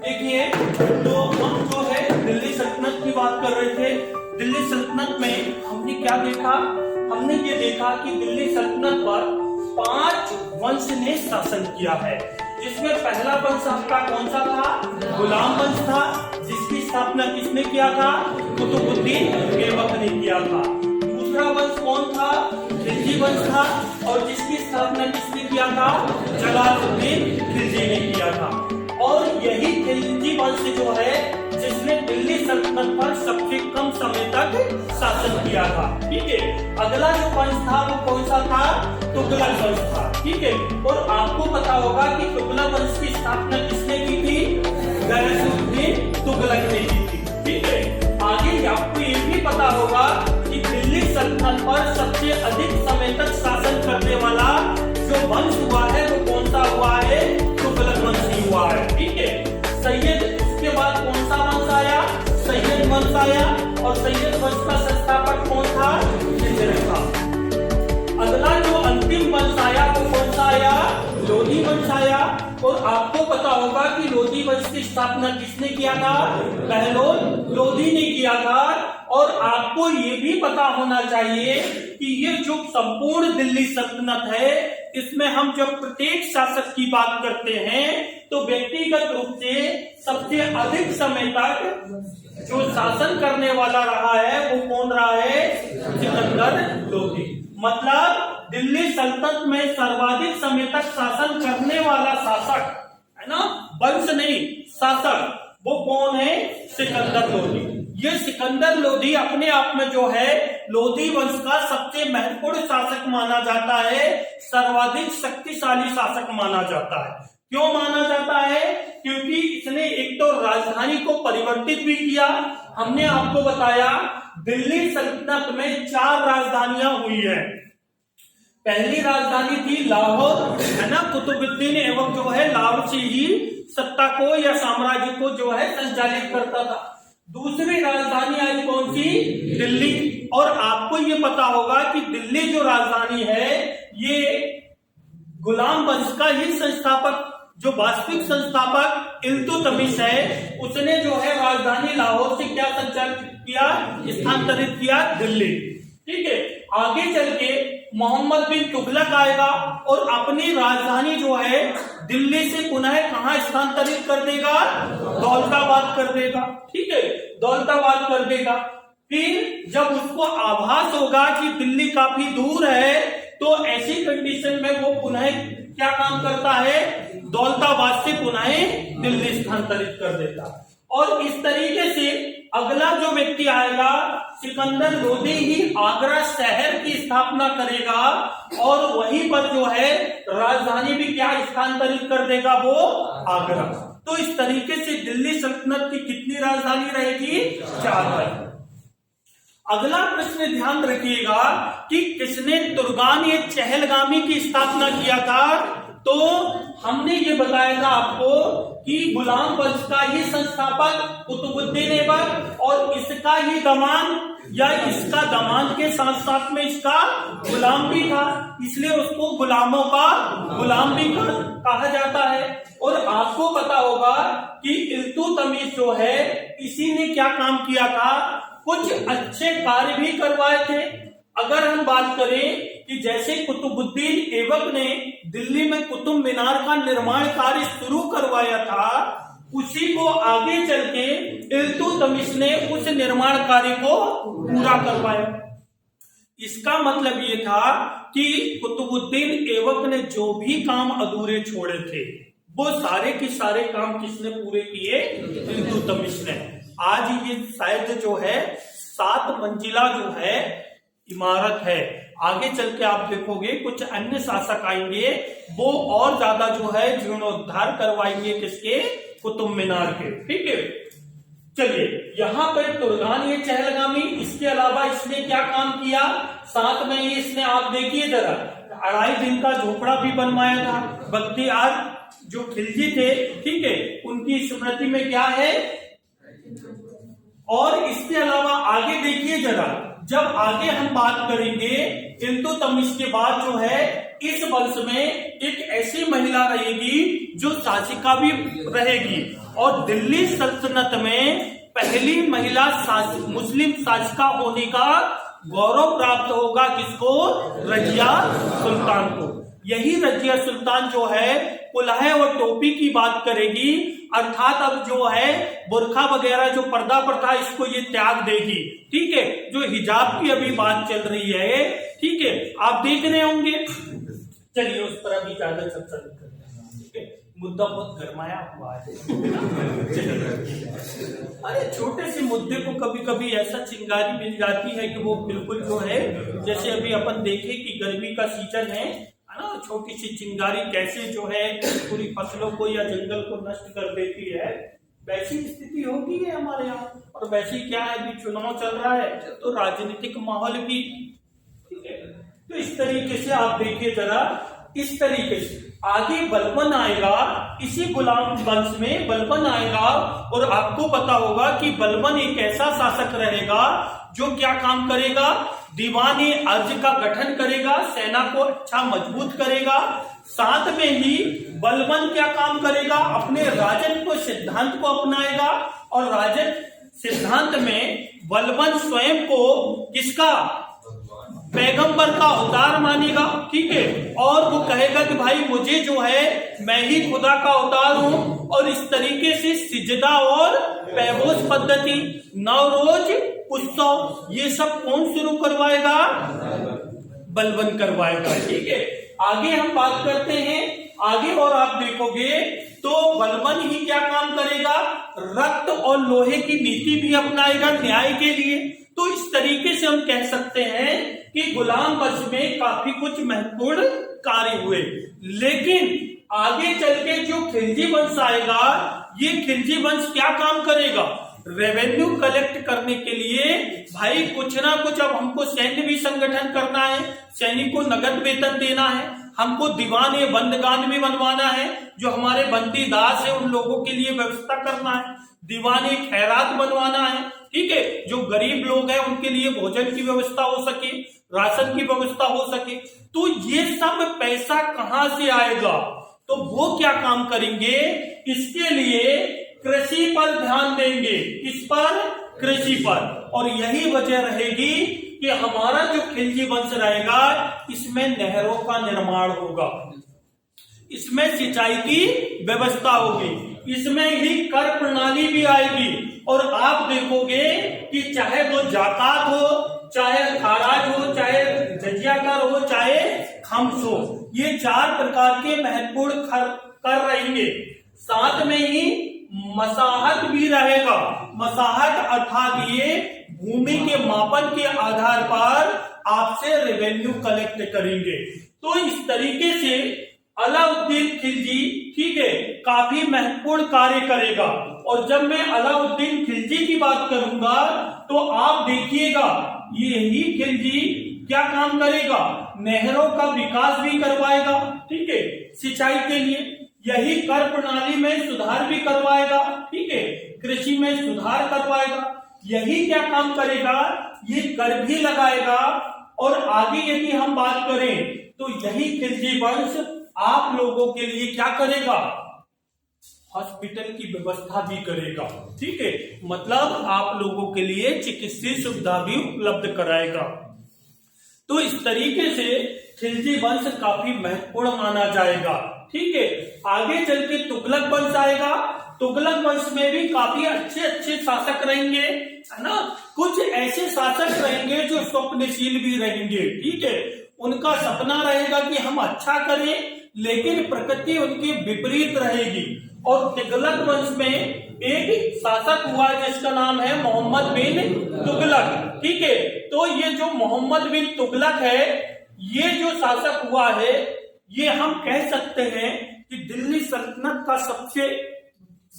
देखिए, तो हम जो है दिल्ली सल्तनत की बात कर रहे थे। दिल्ली सल्तनत में हमने क्या देखा? हमने ये देखा कि दिल्ली सल्तनत पर 5 वंश ने शासन किया है, जिसमें पहला वंश आपका कौन सा था? गुलाम वंश था, जिसकी स्थापना किसने किया था? कुतुबुद्दीन ऐबक ने किया था। दूसरा वंश कौन था? खिलजी वंश था, और जिसकी स्थापना किसने किया था? जलालुद्दीन खिलजी ने किया था। और यही खिलजी वंश जो है जिसने दिल्ली सल्तनत पर सबसे कम समय तक शासन किया था। ठीक है, अगला जो वंश था वो कौन सा था? तुगलक वंश था। ठीक है, और आपको पता होगा कि तुगलक वंश की स्थापना किसने की थी? गयासुद्दीन तुगलक ने की थी। ठीक है, आगे आपको ये भी पता होगा कि दिल्ली सल्तनत पर सबसे अधिक समय तक शासन करने वाला जो वंश हुआ है वो कौन सा हुआ है? तुगलक वंश ही हुआ है। ठीक है, सैयद, उसके बाद कौन सा वंश आया? सैयद वंश आया, और सैयद वंश का संस्थापक कौन था? हिजर था। अगला जो अंतिम वंश आया वो कौन सा आया? लोधी वंश आया, और आपको पता होगा कि लोधी वंश की स्थापना किसने किया था? बहलोल लोधी ने किया था। और आपको ये भी पता होना चाहिए कि ये जो संपूर्ण दिल्ली सल्तनत है, इसमें हम जब प्रत्येक शासक की बात करते हैं तो व्यक्तिगत रूप से सबसे अधिक समय तक जो शासन करने वाला रहा है वो कौन रहा है? सिकंदर लोधी। मतलब दिल्ली सल्तनत में सर्वाधिक समय तक शासन करने वाला शासक है ना, वंश नहीं, शासक, वो कौन है? सिकंदर लोधी। ये सिकंदर लोधी अपने आप में जो है लोधी वंश का सबसे महत्वपूर्ण शासक माना जाता है, सर्वाधिक शक्तिशाली शासक माना जाता है। क्यों माना जाता है? क्योंकि इसने एक तो राजधानी को परिवर्तित भी किया। हमने आपको बताया दिल्ली सल्तनत में 4 राजधानियां हुई है। पहली राजधानी थी लाहौर, है ना, कुतुबुद्दीन ऐबक जो है लाहौर से ही सत्ता को या साम्राज्य को जो है संचालित करता था। दूसरी राजधानी आई कौन सी? दिल्ली। और आपको ये पता होगा कि दिल्ली जो राजधानी है ये गुलाम वंश का ही संस्थापक, जो वास्तविक संस्थापक इल्तुतमिश है, उसने जो है राजधानी लाहौर से क्या संचालित किया? स्थानांतरित किया दिल्ली। ठीक है, आगे चल के मोहम्मद बिन तुगलक आएगा और अपनी राजधानी जो है दिल्ली से पुनः कहां स्थानांतरित कर देगा? दौलताबाद कर देगा। ठीक है, दौलताबाद कर देगा। फिर जब उसको आभास होगा कि दिल्ली काफी दूर है तो ऐसी कंडीशन में वो पुनः क्या काम करता है? दौलताबाद से पुनः दिल्ली स्थानांतरित कर देता। और इस तरीके से अगला जो व्यक्ति आएगा सिकंदर लोधी ही आगरा शहर की स्थापना करेगा, और वहीं पर जो है राजधानी भी क्या स्थानांतरित कर देगा? वो आगरा। तो इस तरीके से दिल्ली सल्तनत की कितनी राजधानी रहेगी? 4 रहेगी। अगला प्रश्न ध्यान रखिएगा कि किसने तुर्गान ये चहलगामी की स्थापना किया था? तो हमने ये बताया था आपको कि गुलाम वंश का ही संस्थापक कुतुबुद्दीन ऐबक, और इसका ही दमान या इसका दमान के साथ साथ में इसका गुलाम भी था, इसलिए उसको गुलामों का गुलाम भी कहा जाता है। और आपको पता होगा कि इल्तुतमिश जो है इसी ने क्या काम किया था? कुछ अच्छे कार्य भी करवाए थे। अगर हम बात करें कि जैसे कुतुबुद्दीन ऐबक ने दिल्ली में कुतुब मीनार का निर्माण कार्य शुरू करवाया था, उसी को आगे चल के इल्तुतमिश ने उस निर्माण कार्य को पूरा करवाया। इसका मतलब ये था कि कुतुबुद्दीन ऐबक ने जो भी काम अधूरे छोड़े थे वो सारे के सारे काम किसने पूरे किए? इल्तुतमिश ने। आज ये शायद जो है 7 मंजिला जो है इमारत है। आगे चल के आप देखोगे कुछ अन्य शासक आएंगे वो और ज्यादा जो है जीर्णोद्धार करवाएंगे किसके? कुतुब मीनार के। ठीक है, चलिए यहाँ पर तुर्गान ये चहलगामी, इसके अलावा इसने क्या काम किया? साथ में ये इसने, आप देखिए जरा, 2.5 दिन का झोपड़ा भी बनवाया था। बख्तियार जो खिलजी थे, ठीक है, उनकी स्मृति में क्या है। और इसके अलावा आगे देखिए जरा, जब आगे हम बात करेंगे इल्तुतमिश के बाद जो है इस वंश में एक ऐसी महिला रहेगी जो शासिका भी रहेगी। और दिल्ली सल्तनत में पहली महिला मुस्लिम शासिका होने का गौरव प्राप्त होगा किसको? रजिया सुल्तान को। यही रजिया सुल्तान जो है कुल्हे और टोपी की बात करेगी, अर्थात अब जो है बुर्खा वगैरह जो पर्दा प्रथा इसको ये त्याग देगी। ठीक है, जो हिजाब की अभी बात चल रही है, ठीक है, आप देख रहे होंगे। चलिए उस पर अभी ज्यादा चर्चा नहीं करते हैं, ठीक है, मुद्दा बहुत गरमाया हुआ है। अरे छोटे से मुद्दे को कभी कभी ऐसा चिंगारी मिल जाती है कि वो बिल्कुल जो है, जैसे अभी अपन देखें कि गर्मी का सीजन है ना, छोटी सी चिंगारी कैसे जो है पूरी फसलों को या जंगल को नष्ट कर देती है, वैसी स्थिति होगी है हमारे यहाँ। और वैसे क्या है, अभी चुनाव चल रहा है तो राजनीतिक माहौल भी, ठीक है। तो इस तरीके से आप देखिए जरा, इस तरीके से आगे बलबन आएगा, इसी गुलाम वंश में बलबन आएगा। और आपको पता होगा कि बलबन एक ऐसा शासक रहेगा जो क्या काम करेगा? दीवानी अर्ज का गठन करेगा, सेना को अच्छा मजबूत करेगा। साथ में ही बलबन क्या काम करेगा? अपने राजन को सिद्धांत को अपनाएगा। और राजन सिद्धांत में बलबन स्वयं को किसका? पैगंबर का अवतार मानेगा। ठीक है, और वो कहेगा कि भाई मुझे जो है मैं ही खुदा का अवतार हूं। और इस तरीके से सिजदा और पैगोश पद्धति, नवरोज उत्सव, ये सब कौन शुरू करवाएगा? बलबन करवाएगा। ठीक है, आगे हम बात करते हैं आगे, और आप देखोगे तो बलबन ही क्या काम करेगा? रक्त और लोहे की नीति भी अपनाएगा न्याय के लिए। तो इस तरीके से हम कह सकते हैं कि गुलाम वंश में काफी कुछ महत्वपूर्ण कार्य हुए। लेकिन आगे चल के जो खिलजी वंश आएगा, ये खिलजी वंश क्या काम करेगा? रेवेन्यू कलेक्ट करने के लिए भाई कुछ ना कुछ, अब हमको सैन्य भी संगठन करना है, सैनिक को नगद वेतन देना है, हमको दीवान या बंदगान भी बनवाना है, जो हमारे बंदी दास है उन लोगों के लिए व्यवस्था करना है, दीवानी खैरात बनवाना है। ठीक है, जो गरीब लोग हैं उनके लिए भोजन की व्यवस्था हो सके, राशन की व्यवस्था हो सके। तो ये सब पैसा कहां से आएगा? तो वो क्या काम करेंगे? इसके लिए कृषि पर ध्यान देंगे। किस पर? कृषि पर। और यही वजह रहेगी कि हमारा जो खिलजी वंश रहेगा, इसमें नहरों का निर्माण होगा, इसमें सिंचाई की व्यवस्था होगी, इसमें ही कर प्रणाली भी आएगी। और आप देखोगे कि चाहे वो जाकात हो, चाहे खाराज हो, चाहे जजिया कर हो, चाहे खम्स हो, ये 4 प्रकार के महत्वपूर्ण कर रहेंगे। साथ में ही मसाहत भी रहेगा। मसाहत अर्थात ये भूमि के मापन के आधार पर आपसे रेवेन्यू कलेक्ट करेंगे। तो इस तरीके से अलाउद्दीन खिलजी, ठीक है, काफी महत्वपूर्ण कार्य करेगा। और जब मैं अलाउद्दीन खिलजी की बात करूंगा तो आप देखिएगा यही खिलजी क्या काम करेगा? नहरों का विकास भी करवाएगा, ठीक है, सिंचाई के लिए। यही कर प्रणाली में सुधार भी करवाएगा, ठीक है, कृषि में सुधार करवाएगा। यही क्या काम करेगा? ये कर भी लगाएगा। और आगे यदि हम बात करें तो यही खिलजी वंश आप लोगों के लिए क्या करेगा? हॉस्पिटल की व्यवस्था भी करेगा। ठीक है, मतलब आप लोगों के लिए चिकित्सीय सुविधा भी उपलब्ध कराएगा। तो इस तरीके से खिलजी वंश काफी महत्वपूर्ण माना जाएगा। ठीक है, आगे चल के तुगलक वंश आएगा। तुगलक वंश में भी काफी अच्छे अच्छे शासक रहेंगे, है ना। कुछ ऐसे शासक रहेंगे जो स्वप्नशील भी रहेंगे। ठीक है, उनका सपना रहेगा कि हम अच्छा करें, लेकिन प्रकृति उनकी विपरीत रहेगी। और तुगलक वंश में एक शासक हुआ जिसका नाम है मोहम्मद बिन तुगलक। ठीक है, तो ये जो मोहम्मद बिन तुगलक है, ये जो शासक हुआ है, ये हम कह सकते हैं कि दिल्ली सल्तनत का सबसे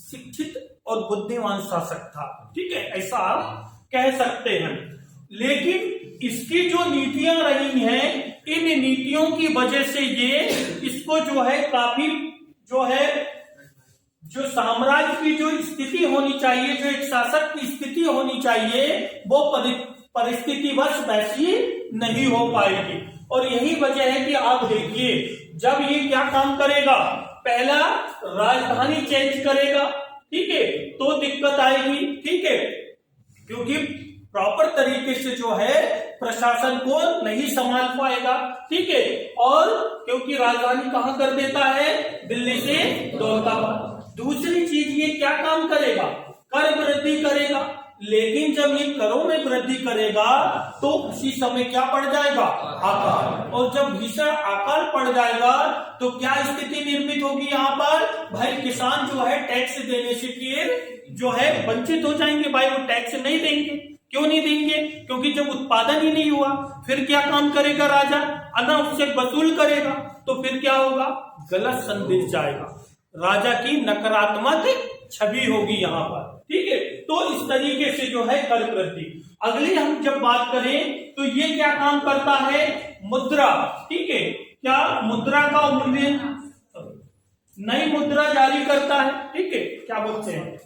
शिक्षित और बुद्धिमान शासक था। ठीक है, ऐसा आप कह सकते हैं। लेकिन इसकी जो नीतियां रही हैं, इन नीतियों की वजह से ये इसको जो है काफी जो है जो साम्राज्य की जो स्थिति होनी चाहिए, जो एक शासक की स्थिति होनी चाहिए, वो परिस्थितिवश वैसी नहीं हो पाएगी। और यही वजह है कि आप देखिए जब ये क्या काम करेगा, पहला राजधानी चेंज करेगा, ठीक है, तो दिक्कत आएगी, ठीक है, क्योंकि प्रॉपर तरीके से जो है प्रशासन को नहीं संभाल पाएगा, ठीक है, और क्योंकि राजधानी कहां कर देता है, दिल्ली से दौलताबाद। दूसरी चीज ये क्या काम करेगा, कर वृद्धि करेगा, लेकिन जब ये करों में वृद्धि करेगा तो उसी समय क्या पड़ जाएगा, आकाल, और जब भीषण आकाल पड़ जाएगा तो क्या स्थिति निर्मित होगी यहाँ पर, भाई किसान जो है टैक्स देने से फिर जो है वंचित हो जाएंगे, भाई वो टैक्स नहीं देंगे। क्यों नहीं देंगे, क्योंकि जब उत्पादन ही नहीं हुआ फिर क्या काम करेगा राजा, अनाप से वसूल करेगा, तो फिर क्या होगा, गलत संदेश जाएगा, राजा की नकारात्मक छवि होगी यहाँ पर, ठीक है। तो इस तरीके से जो है कर वृद्धि। अगली हम जब बात करें तो ये क्या काम करता है, मुद्रा, ठीक है, क्या मुद्रा का मूल्य, नई मुद्रा जारी करता है, ठीक है, क्या बोलते हैं,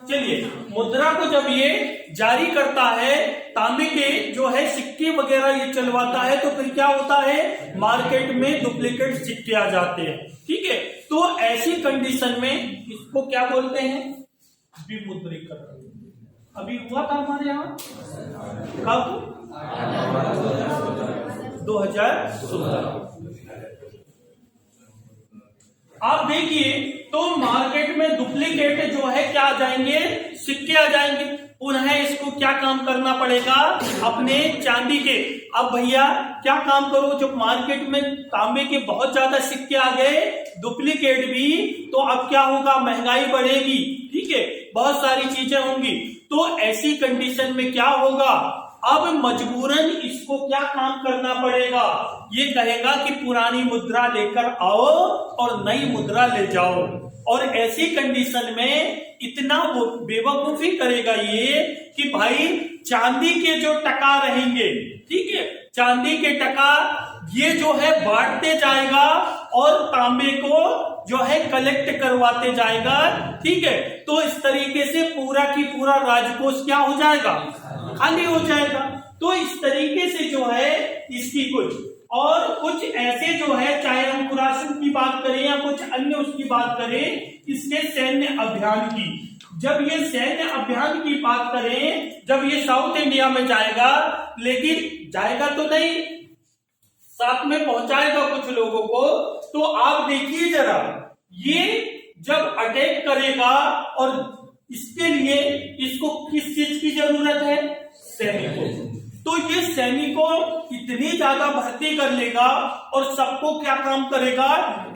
चलिए मुद्रा को जब ये जारी करता है, तांबे के जो है सिक्के वगैरह ये चलवाता है, तो फिर क्या होता है, मार्केट में डुप्लीकेट सिक्के आ जाते हैं, ठीक है। तो ऐसी कंडीशन में इसको क्या बोलते हैं, विमुद्रीकरण। अभी हुआ था हमारे यहाँ कब, 2016। आप देखिए तो मार्केट में डुप्लीकेट जो है क्या आ जाएंगे, सिक्के आ जाएंगे, पुनः इसको क्या काम करना पड़ेगा, अपने चांदी के। अब भैया क्या काम करो, जब मार्केट में तांबे के बहुत ज्यादा सिक्के आ गए, डुप्लीकेट भी, तो अब क्या होगा, महंगाई बढ़ेगी, ठीक है, बहुत सारी चीजें होंगी। तो ऐसी कंडीशन में क्या होगा, अब मजबूरन इसको क्या काम करना पड़ेगा, ये कहेगा कि पुरानी मुद्रा लेकर आओ और नई मुद्रा ले जाओ। और ऐसी कंडीशन में इतना बेवकूफी करेगा ये कि भाई चांदी के जो टका रहेंगे, ठीक है, चांदी के टका ये जो है बांटते जाएगा और तांबे को जो है कलेक्ट करवाते जाएगा, ठीक है। तो इस तरीके से पूरा की पूरा राजकोष क्या हो जाएगा, खाली हो जाएगा। तो इस तरीके से जो है इसकी कुछ और कुछ ऐसे जो है, चाहे हम कुरासन की बात करें या कुछ अन्य उसकी बात करें, इसके सैन्य अभियान की, जब ये सैन्य अभियान की बात करें, जब ये साउथ इंडिया में जाएगा, लेकिन जाएगा तो नहीं, साथ में पहुंचाएगा कुछ लोगों को। तो आप देखिए जरा, ये जब अटैक करेगा और इसके लिए इसको किस चीज की जरूरत है, सैनिकों। तो ये सैनिकों इतनी ज्यादा भर्ती कर लेगा और सबको क्या काम करेगा,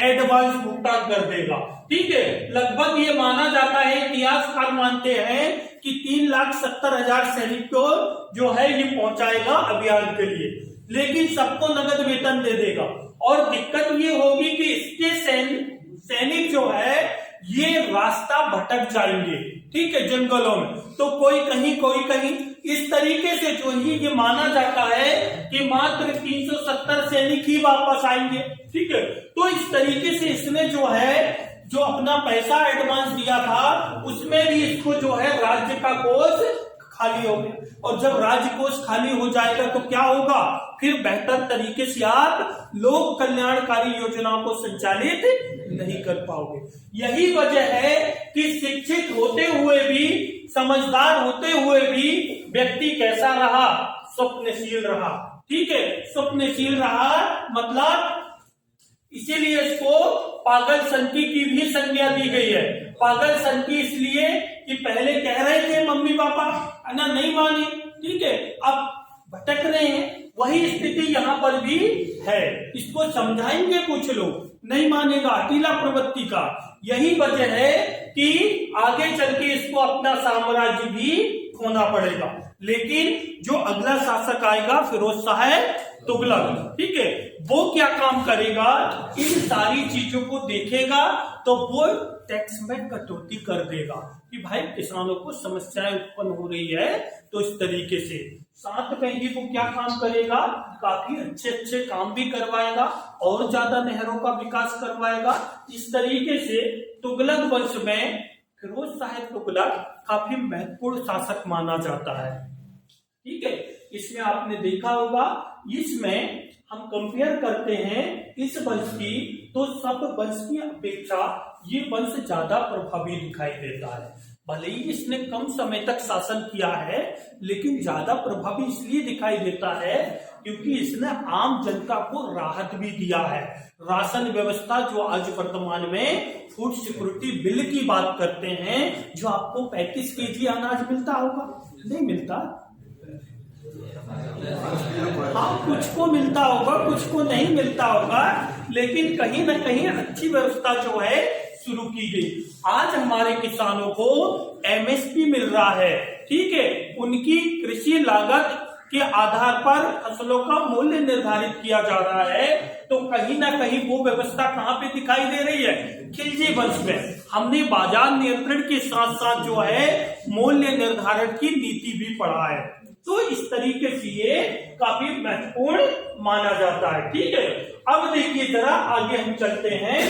एडवांस भुगतान कर देगा, ठीक है। लगभग ये माना जाता है, इतिहासकार मानते हैं कि 3,70,000 सैनिक को जो है ये पहुंचाएगा अभियान के लिए, लेकिन सबको नगद वेतन दे देगा। और दिक्कत ये होगी कि इसके सैनिक जो है ये रास्ता भटक जाएंगे, ठीक है, जंगलों में, तो कोई कहीं कोई कहीं, इस तरीके से जो ही ये माना जाता है कि मात्र 370 सैनिक ही वापस आएंगे, ठीक है। तो इस तरीके से इसने जो है जो अपना पैसा एडवांस दिया था उसमें भी इसको जो है राज्य का कोष खाली हो गया, और जब राज्य कोष खाली हो जाएगा तो क्या होगा, फिर बेहतर तरीके से आप लोक कल्याणकारी योजनाओं को संचालित नहीं कर पाओगे। यही वजह है कि शिक्षित होते हुए भी, समझदार होते हुए भी व्यक्ति कैसा रहा, स्वप्नशील रहा, ठीक है, स्वप्नशील रहा, मतलब इसीलिए इसको पागल संकी की भी संज्ञा दी गई है। पागल संकी इसलिए कि पहले कह रहे थे मम्मी पापा, है ना, नहीं माने, ठीक है, अब भटक रहे हैं, वही स्थिति यहाँ पर भी है। इसको समझाएंगे कुछ लोग, नहीं मानेगा, अकेला प्रवृत्ति का। यही वजह है कि आगे चल के इसको अपना साम्राज्य भी खोना पड़ेगा। लेकिन जो अगला शासक आएगा फिरोज शाह तुगलक, ठीक है, वो क्या काम करेगा, इन सारी चीजों को देखेगा तो वो टैक्स में कटौती कर देगा कि भाई किसानों को समस्याएं उत्पन्न हो रही है, तो इस तरीके से साथ में ही वो क्या काम करेगा, काफी अच्छे अच्छे काम भी करवाएगा और ज्यादा नहरों का विकास करवाएगा। इस तरीके से तुगलक वंश में फिरोज शाह तुगलक काफी महत्वपूर्ण शासक माना जाता है, ठीक है। इसमें आपने देखा होगा, इसमें हम कंपेयर करते हैं इस वंश की, तो सब वंश की अपेक्षा ये वंश ज्यादा प्रभावी दिखाई देता है। भले ही इसने कम समय तक शासन किया है, लेकिन ज्यादा प्रभावी इसलिए दिखाई देता है क्योंकि इसने आम जनता को राहत भी दिया है। राशन व्यवस्था, जो आज वर्तमान में फूड सिक्योरिटी बिल की बात करते हैं, जो आपको 35 केजी अनाज मिलता होगा, नहीं मिलता, हाँ कुछ को मिलता होगा, कुछ को नहीं मिलता होगा, लेकिन कहीं ना कहीं अच्छी व्यवस्था जो है शुरू की गई। आज हमारे किसानों को एमएसपी मिल रहा है, ठीक है, उनकी कृषि लागत के आधार पर फसलों का मूल्य निर्धारित किया जा रहा है। तो कहीं ना कहीं वो व्यवस्था कहाँ पे दिखाई दे रही है? खिलजी वंश में। हमने बाजार नियंत्रण के साथ साथ जो है मूल्य निर्धारण की नीति भी पढ़ा है। तो इस तरीके से ये काफी महत्वपूर्ण माना जाता है, ठीक है। अब देखिए जरा आगे हम चलते हैं।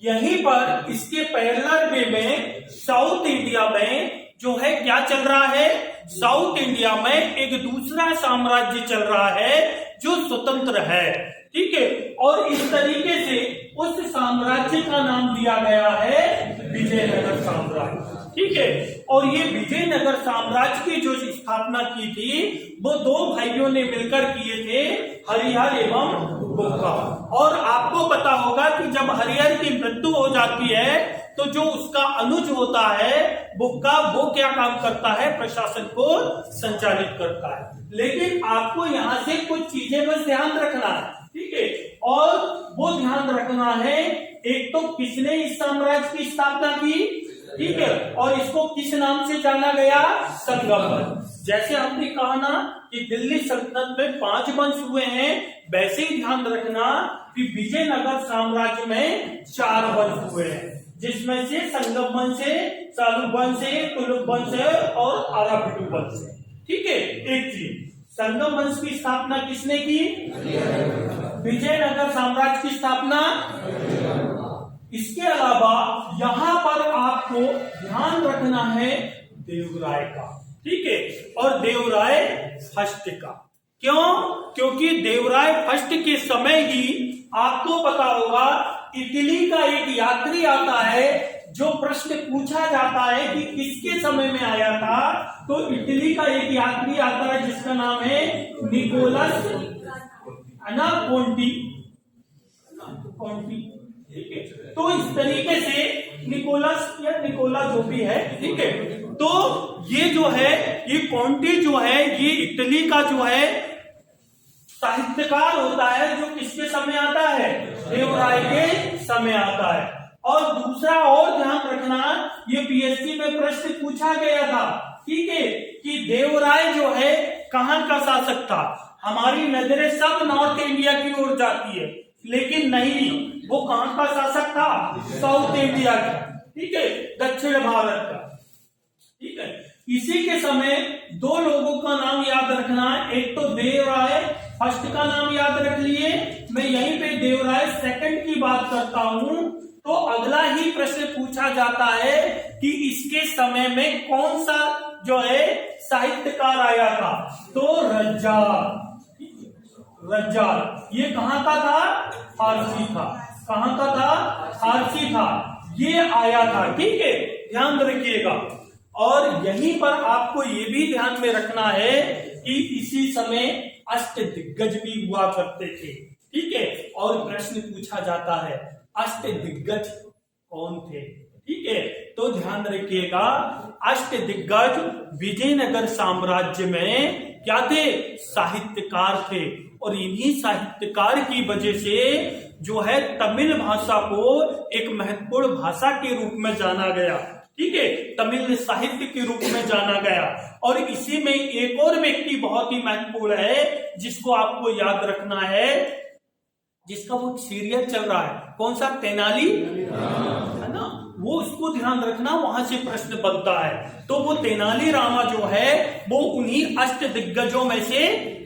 यहीं पर इसके पैरेलल वे में साउथ इंडिया में जो है क्या चल रहा है? साउथ इंडिया में एक दूसरा साम्राज्य चल रहा है जो स्वतंत्र है, ठीक है। और इस तरीके से उस साम्राज्य का नाम दिया गया है विजयनगर साम्राज्य, ठीक है। और ये विजयनगर साम्राज्य की जो स्थापना की थी वो दो भाइयों ने मिलकर किए थे, हरिहर एवं बुक्का। और आपको पता होगा कि जब हरिहर की मृत्यु हो जाती है तो जो उसका अनुज होता है बुक्का, वो क्या काम करता है? प्रशासन को संचालित करता है। लेकिन आपको यहाँ से कुछ चीजें बस ध्यान रखना है, ठीक है। और वो ध्यान रखना है, एक तो किसने इस साम्राज्य की स्थापना की, ठीक है, और इसको किस नाम से जाना गया? संगम वंश। जैसे हमने कहा ना कि दिल्ली सल्तनत में 5 वंश हुए हैं, वैसे ही ध्यान रखना कि विजयनगर साम्राज्य में 4 वंश हुए हैं, जिसमें से संगम वंश है, चालुक वंश है, तुलुक वंश है और आरापिटु वंश है, ठीक है। एक चीज, संगम वंश की स्थापना किसने की? विजयनगर साम्राज्य की स्थापना। इसके अलावा यहाँ पर आपको ध्यान रखना है देवराय का, ठीक है, और देवराय फर्स्ट का। क्यों? क्योंकि देवराय फर्स्ट के समय ही आपको पता होगा इटली का एक यात्री आता है, जो प्रश्न पूछा जाता है कि किसके समय में आया था, तो इटली का एक यात्री आता है जिसका नाम है निकोलस कॉन्टी, ठीक है। तो इस तरीके से निकोलस या निकोला जो भी है, ठीक है। तो ये जो है, ये कॉन्टी जो है, ये इटली का जो है साहित्यकार होता है, जो किसके समय आता है? देवराय के समय आता है। और दूसरा और ध्यान रखना, ये पीएससी में प्रश्न पूछा गया था, ठीक है, कि देवराय जो है कहाँ का शासक था। हमारी नजरें सब नॉर्थ इंडिया की ओर जाती है, लेकिन नहीं, वो कहाँ का शासक था? साउथ इंडिया का, ठीक है, दक्षिण भारत का, ठीक है। इसी के समय 2 लोगों का नाम याद रखना, एक तो देवराय फर्स्ट का नाम याद रख लिए, मैं यहीं पे देवराय सेकंड की बात करता हूं। तो अगला ही प्रश्न पूछा जाता है कि इसके समय में कौन सा जो है साहित्यकार आया था, तो रज्जाल। ये कहाँ का था? फारसी था। कहाँ का था? फारसी था, ये आया था, ठीक है, ध्यान रखिएगा। और यहीं पर आपको ये भी ध्यान में रखना है कि इसी समय अष्ट दिग्गज भी हुआ करते थे, ठीक है। और प्रश्न पूछा जाता है अष्ट दिग्गज कौन थे, ठीक है। तो ध्यान रखिएगा, अष्ट दिग्गज विजयनगर साम्राज्य में क्या थे? साहित्यकार थे। और इन्हीं साहित्यकार की वजह से जो है तमिल भाषा को एक महत्वपूर्ण भाषा के रूप में जाना गया, ठीक है, तमिल साहित्य के रूप में जाना गया। और इसी में एक और व्यक्ति बहुत ही महत्वपूर्ण है, जिसको आपको याद रखना है, जिसका वो सीरियल चल रहा है, कौन सा? तेनाली, है ना, वो उसको ध्यान रखना, वहां से प्रश्न बनता है। तो वो तेनाली रामा जो है वो उन्हीं अष्ट दिग्गजों में से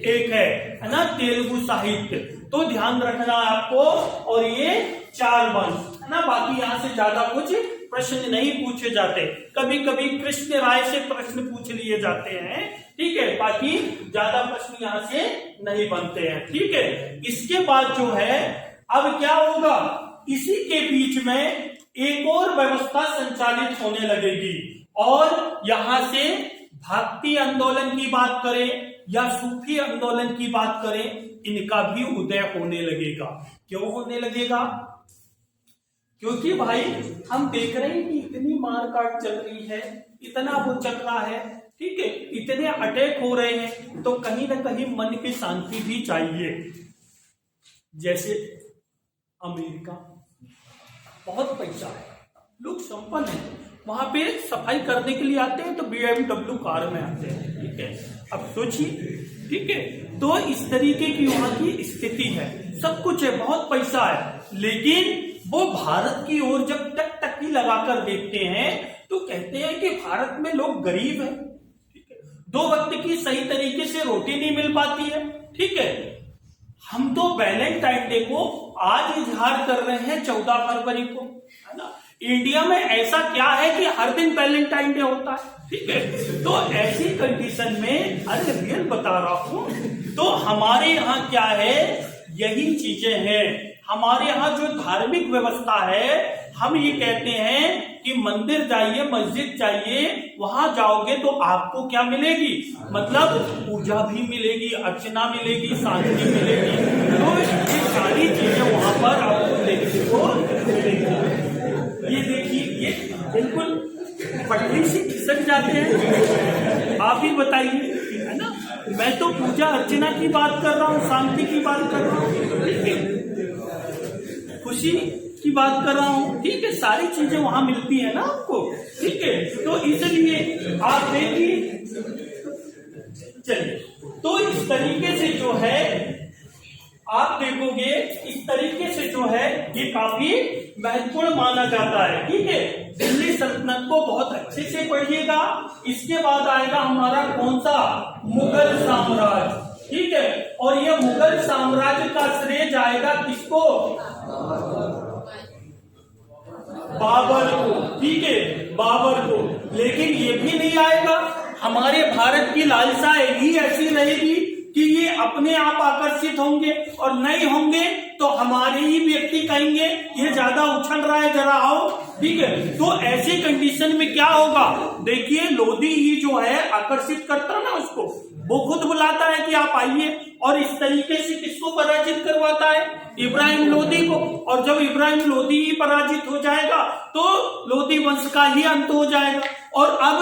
एक है ना, तेलुगु साहित्य। तो ध्यान रखना आपको। और ये 4 वंश है ना, बाकी यहाँ से ज्यादा कुछ प्रश्न नहीं पूछे जाते, कभी कभी कृष्ण राय से प्रश्न पूछ लिए जाते हैं, ठीक है, बाकी ज्यादा प्रश्न यहाँ से नहीं बनते हैं, ठीक है। इसके बाद जो है अब क्या होगा, इसी के बीच में एक और व्यवस्था संचालित होने लगेगी, और यहां से भक्ति आंदोलन की बात करें या सूफी आंदोलन की बात करें, इनका भी उदय होने लगेगा। क्यों होने लगेगा? क्योंकि भाई हम देख रहे हैं कि इतनी मारकाट चल रही है, इतना वो चल रहा है, ठीक है, इतने अटैक हो रहे हैं, तो कहीं ना कहीं मन की शांति भी चाहिए। जैसे अमेरिका, बहुत पैसा है, लोग संपन्न है, वहां पे सफाई करने के लिए आते हैं तो BMW कार में आते हैं, ठीक है। अब सोचिए, ठीक है, तो इस तरीके की वहां की स्थिति है, सब कुछ है, बहुत पैसा है, लेकिन वो भारत की ओर जब टकटकी लगाकर देखते हैं तो कहते हैं कि भारत में लोग गरीब हैं, ठीक है, 2 वक्त की सही तरीके से रोटी नहीं मिल पाती है, ठीक है। हम तो वैलेंटाइन डे को आज इजहार कर रहे हैं 14 फरवरी को, है ना। इंडिया में ऐसा क्या है कि हर दिन वैलेंटाइन डे होता है, ठीक है। तो ऐसी कंडीशन में, अरे रियल बता रहा हूं, तो हमारे यहाँ क्या है, यही चीजें हैं। हमारे यहाँ जो धार्मिक व्यवस्था है, हम ये कहते हैं कि मंदिर जाइए, मस्जिद जाइए, वहां जाओगे तो आपको क्या मिलेगी, मतलब पूजा भी मिलेगी, अर्चना मिलेगी, शांति मिलेगी, तो ये सारी चीजें वहां पर आपको देखने को मिलेगी। ये देखिए, ये बिल्कुल पटरी से खिसक जाते हैं, आप ही बताइए, है ना। मैं तो पूजा अर्चना की बात कर रहा हूँ, शांति की बात कर रहा हूँ, ठीक है, खुशी की बात कर रहा हूँ, ठीक है, सारी चीजें वहां मिलती है ना आपको, ठीक है। तो इसलिए आप देखिए, चलिए, तो इस तरीके से जो है आप देखोगे, इस तरीके से जो है ये काफी महत्वपूर्ण माना जाता है, ठीक है। दिल्ली सल्तनत को बहुत अच्छे से पढ़िएगा। इसके बाद आएगा हमारा कौन सा, मुगल साम्राज्य, ठीक है, और ये मुगल साम्राज्य का श्रेय जाएगा किसको, बाबर को, ठीक है, बाबर को। लेकिन ये भी नहीं आएगा, हमारे भारत की लालसा ही ऐसी रहेगी कि ये अपने आप आकर्षित होंगे, और नहीं होंगे तो हमारे ही व्यक्ति कहेंगे ये ज्यादा उछल रहा है, जरा आओ, ठीक है। तो ऐसी कंडीशन में क्या होगा, देखिए लोधी ही जो है आकर्षित करता ना उसको, वो खुद बुलाता है कि आप आइए, और इस तरीके से किसको पराजित करवाता है, इब्राहिम लोधी को। और जब इब्राहिम लोधी ही पराजित हो जाएगा तो लोधी वंश का ही अंत हो जाएगा। और अब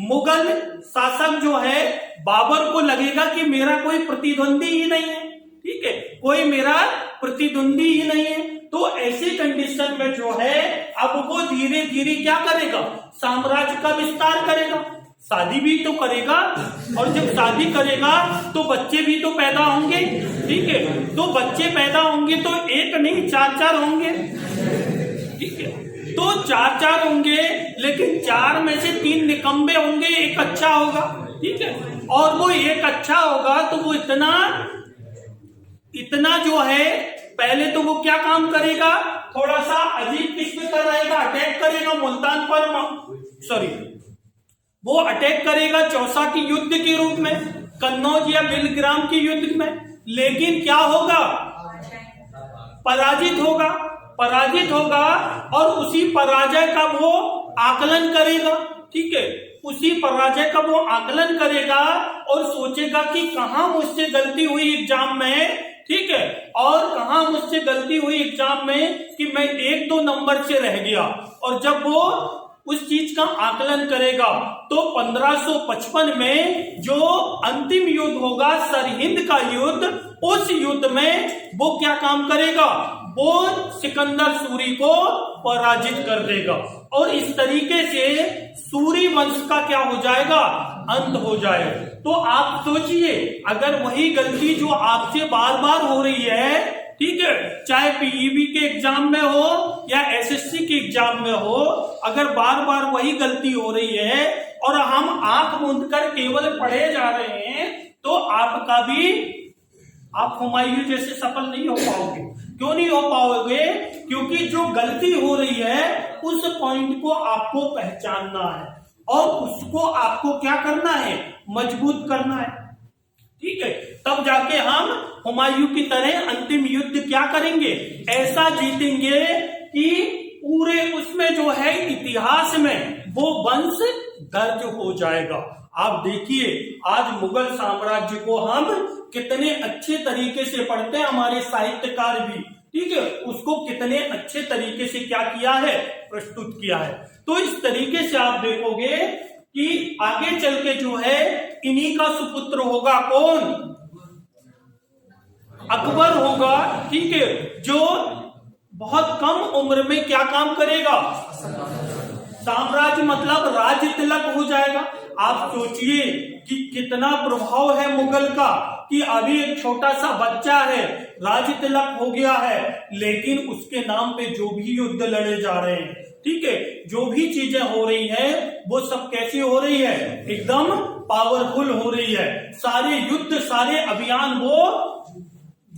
मुगल शासक जो है बाबर को लगेगा कि मेरा कोई प्रतिद्वंदी ही नहीं है, ठीक है, कोई मेरा प्रतिद्वंदी ही नहीं है। तो ऐसी कंडीशन में जो है अब वो धीरे धीरे क्या करेगा, साम्राज्य का विस्तार करेगा, शादी भी तो करेगा, और जब शादी करेगा तो बच्चे भी तो पैदा होंगे, ठीक है। तो बच्चे पैदा होंगे तो एक नहीं 4 होंगे, ठीक है। तो 4 होंगे, लेकिन 4 में से 3 निकम्बे होंगे, एक अच्छा होगा, ठीक है। और वो एक अच्छा होगा तो वो इतना जो है, पहले तो वो क्या काम करेगा, थोड़ा सा अजीब किस्म का रहेगा, अटैक करेगा मुल्तान पर, सॉरी, वो अटैक करेगा चौसा की युद्ध के रूप में, कन्नौज या बिलग्राम की युद्ध में। लेकिन क्या होगा, पराजित होगा, और उसी पराजय का वो आकलन करेगा, ठीक है, उसी पराजय का वो आकलन करेगा और सोचेगा कि कहां मुझसे गलती हुई एग्जाम में, ठीक है, और कहां मुझसे गलती हुई एग्जाम में कि मैं 1-2 नंबर से रह गया। और जब वो उस चीज का आकलन करेगा तो 1555 में जो अंतिम युद्ध होगा, सरहिंद का युद्ध, उस युद्ध में वो क्या काम करेगा, वो सिकंदर सूरी को पराजित कर देगा, और इस तरीके से सूरी वंश का क्या हो जाएगा, अंत हो जाएगा। तो आप सोचिए, अगर वही गलती जो आपसे बार बार हो रही है, ठीक है, चाहे पीईबी के एग्जाम में हो या एसएससी के एग्जाम में हो, अगर बार बार वही गलती हो रही है और हम आंख मूंद कर केवल पढ़े जा रहे हैं, तो आपका भी, आप हुमायूं जैसे सफल नहीं हो पाओगे। क्यों नहीं हो पाओगे, क्योंकि जो गलती हो रही है उस पॉइंट को आपको पहचानना है और उसको आपको क्या करना है, मजबूत करना है। ठीक है, तब जाके हम हुमायूं की तरह अंतिम युद्ध क्या करेंगे, ऐसा जीतेंगे कि पूरे उसमें जो है इतिहास में वो वंश दर्ज हो जाएगा। आप देखिए आज मुगल साम्राज्य को हम कितने अच्छे तरीके से पढ़ते हैं, हमारे साहित्यकार भी, ठीक है, उसको कितने अच्छे तरीके से क्या किया है, प्रस्तुत किया है। तो इस तरीके से आप देखोगे कि आगे चल के जो है इन्हीं का सुपुत्र होगा कौन, अकबर होगा। ठीक है, जो बहुत कम उम्र में क्या काम करेगा, साम्राज्य मतलब राज्य तिलक हो जाएगा। आप सोचिए कि कितना प्रभाव है मुगल का, कि अभी एक छोटा सा बच्चा है, राज्य तिलक हो गया है, लेकिन उसके नाम पे जो भी युद्ध लड़े जा रहे हैं, ठीक है, जो भी चीजें हो रही है वो सब कैसी हो रही है, एकदम पावरफुल हो रही है। सारे युद्ध सारे अभियान वो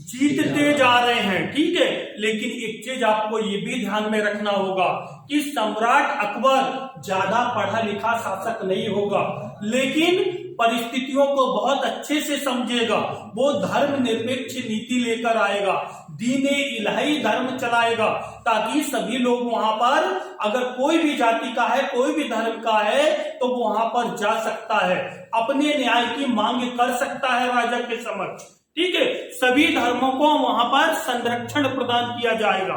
जीतते जा रहे हैं। ठीक है, लेकिन एक चीज आपको ये भी ध्यान में रखना होगा कि सम्राट अकबर ज्यादा पढ़ा लिखा शासक नहीं होगा, लेकिन परिस्थितियों को बहुत अच्छे से समझेगा। वो धर्मनिरपेक्ष नीति लेकर आएगा, दीने इलाही धर्म चलाएगा, ताकि सभी लोग वहां पर, अगर कोई भी जाति का है, कोई भी धर्म का है, तो वो वहां पर जा सकता है, अपने न्याय की मांग कर सकता है राजा के समक्ष। ठीक है, सभी धर्मों को वहां पर संरक्षण प्रदान किया जाएगा।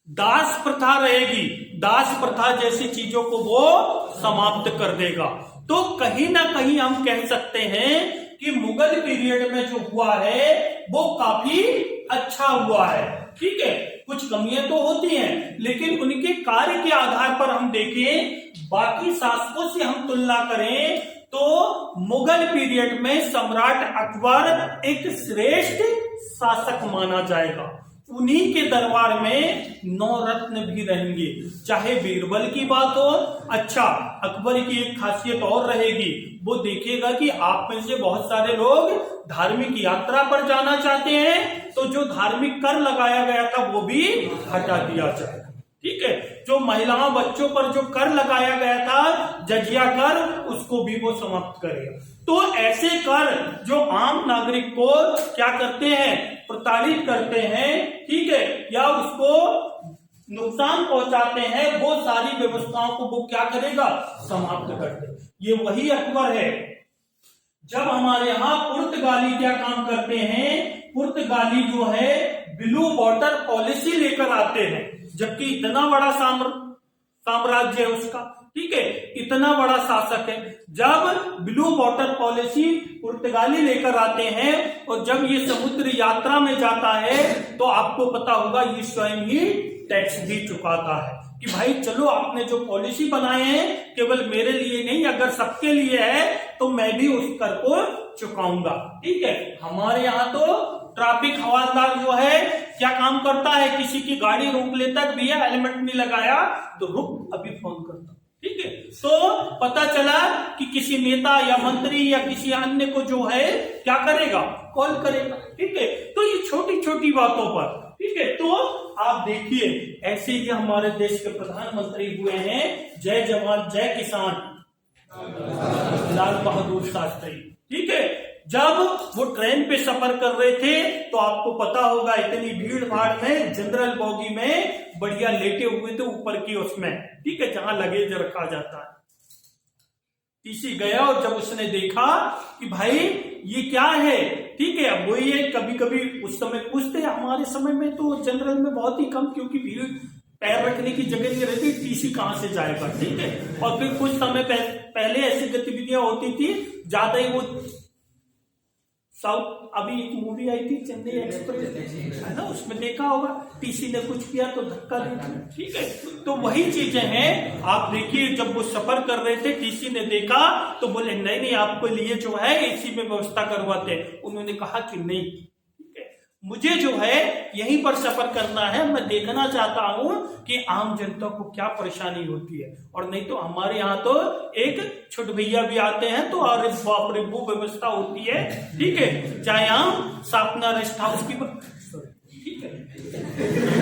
दास प्रथा रहेगी, दास प्रथा जैसी चीजों को वो समाप्त कर देगा। तो कहीं ना कहीं हम कह सकते हैं कि मुगल पीरियड में जो हुआ है वो काफी अच्छा हुआ है। ठीक है, कुछ कमियां तो होती हैं, लेकिन उनके कार्य के आधार पर हम देखें, बाकी शासकों से हम तुलना करें तो मुगल पीरियड में सम्राट अकबर एक श्रेष्ठ शासक माना जाएगा। उन्हीं के दरबार में 9 रत्न भी रहेंगे। चाहे बीरबल की बात हो, अच्छा अकबर की एक खासियत और रहेगी, वो देखेगा कि आप में से बहुत सारे लोग धार्मिक यात्रा पर जाना चाहते हैं, तो जो धार्मिक कर लगाया गया था वो भी हटा दिया जाएगा। ठीक है, जो महिलाओं बच्चों पर जो कर लगाया गया था, जजिया कर, उसको भी वो समाप्त करेगा। तो ऐसे कर जो आम नागरिक को क्या करते हैं, प्रताड़ित करते हैं, ठीक है, या उसको नुकसान पहुंचाते हैं, वो सारी व्यवस्थाओं को वो क्या करेगा, समाप्त कर दे। ये वही अकबर है। जब हमारे यहाँ पुर्तगाली क्या काम करते हैं, पुर्तगाली जो है ब्लू वाटर पॉलिसी लेकर आते हैं, जबकि इतना बड़ा साम्राज्य है उसका, ठीक है, इतना बड़ा शासक है। जब ब्लू वाटर पॉलिसी पुर्तगाली लेकर आते हैं और जब ये समुद्र यात्रा में जाता है, तो आपको पता होगा ये स्वयं ही टैक्स भी चुकाता है कि भाई चलो आपने जो पॉलिसी बनाए हैं केवल मेरे लिए नहीं, अगर सबके लिए है तो मैं भी उस कर को चुकाऊंगा। ठीक है, हमारे यहाँ तो ट्रैफिक हवलदार जो है क्या काम करता है, किसी की गाड़ी रोक लेता है, भैया हेलमेट नहीं लगाया तो रुक, अभी फोन करता। ठीक है, तो पता चला कि किसी नेता या मंत्री या किसी अन्य को जो है क्या करेगा, कॉल करेगा। ठीक है, तो ये छोटी छोटी बातों पर, ठीक है, तो आप देखिए ऐसे ही हमारे देश के प्रधानमंत्री हुए हैं, जय जवान जय किसान, लाल बहादुर शास्त्री। ठीक है, जब वो ट्रेन पे सफर कर रहे थे तो आपको पता होगा इतनी भीड़ भाड़ में जनरल बॉगी में बढ़िया लेटे हुए थे ऊपर की उसमें, ठीक है, जहां लगेज रखा जाता है। टीसी गया और जब उसने देखा कि भाई ये क्या है, ठीक है, अब वही है, कभी कभी उस समय पूछते, हमारे समय में तो जनरल में बहुत ही कम, क्योंकि भीड़ पैर रखने की जगह नहीं रहती, टीसी कहां से जाएगा। ठीक है, और फिर कुछ समय पहले ऐसी गतिविधियां होती थी, ज्यादा ही वो साउथ, अभी एक मूवी आई थी चेन्नई एक्सप्रेस, है ना, उसमें देखा होगा, टीसी ने कुछ किया तो धक्का दे दिया। ठीक है, तो वही चीजें हैं। आप देखिए जब वो सफर कर रहे थे, टीसी ने देखा तो बोले नहीं नहीं आपके लिए जो है इसी में व्यवस्था करवाते। उन्होंने कहा कि नहीं, ठीक है, मुझे जो है यहीं पर सफर करना है, मैं देखना चाहता हूं कि आम जनता को क्या परेशानी होती है, और नहीं तो हमारे यहाँ तो एक छोट भैया भी आते हैं तो और बाप रे वो व्यवस्था होती है। ठीक है, चाहे हम सापना रेस्ट हाउस की, ठीक है